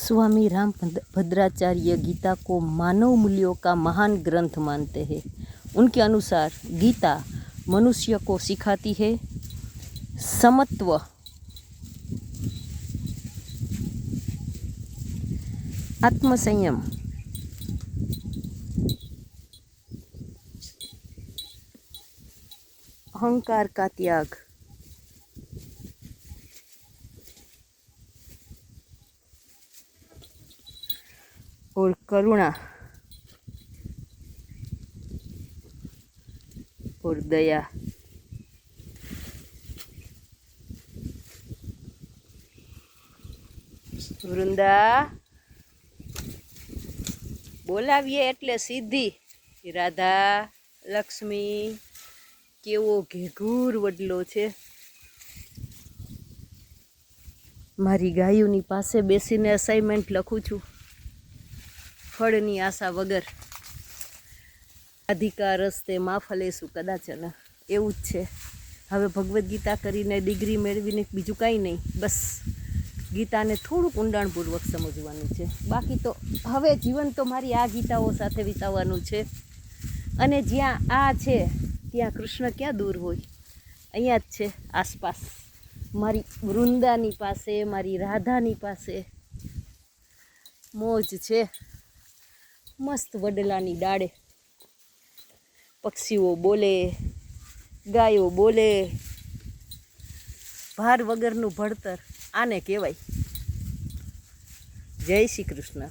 स्वामी राम भद्राचार्य गीता को मानव मूल्यों का महान ग्रंथ मानते हैं। उनके अनुसार गीता मनुष्य को सिखाती है समत्व, आत्मसंयम, अहंकार का त्याग, और करुणा और दया। વૃંદા બોલાવીએ એટલે સીધી રાધા લક્ષ્મી કેવો ઘેઘૂર વડલો છે. મારી ગાયોની પાસે બેસીને અસાઇનમેન્ટ લખું છું, ફળની આશા વગર. અધિકાર રસ્તે માં ફલેશું કદાચન, એવું જ છે. હવે ભગવદ્ ગીતા કરીને ડિગ્રી મેળવીને બીજું કાંઈ નહીં, બસ ગીતાને થોડુંક ઊંડાણપૂર્વક સમજવાનું છે. બાકી તો હવે જીવન તો મારી આ ગીતાઓ સાથે વિતાવવાનું છે. અને જ્યાં આ છે ત્યાં કૃષ્ણ ક્યાં દૂર હોય, અહીંયા જ છે આસપાસ, મારી વૃંદાની પાસે, મારી રાધાની પાસે મોજ છે. મસ્ત વડલાની ડાળે પક્ષીઓ બોલે, ગાયો બોલે. ભાર વગરનું ભણતર આને કહેવાય. જય શ્રી કૃષ્ણ.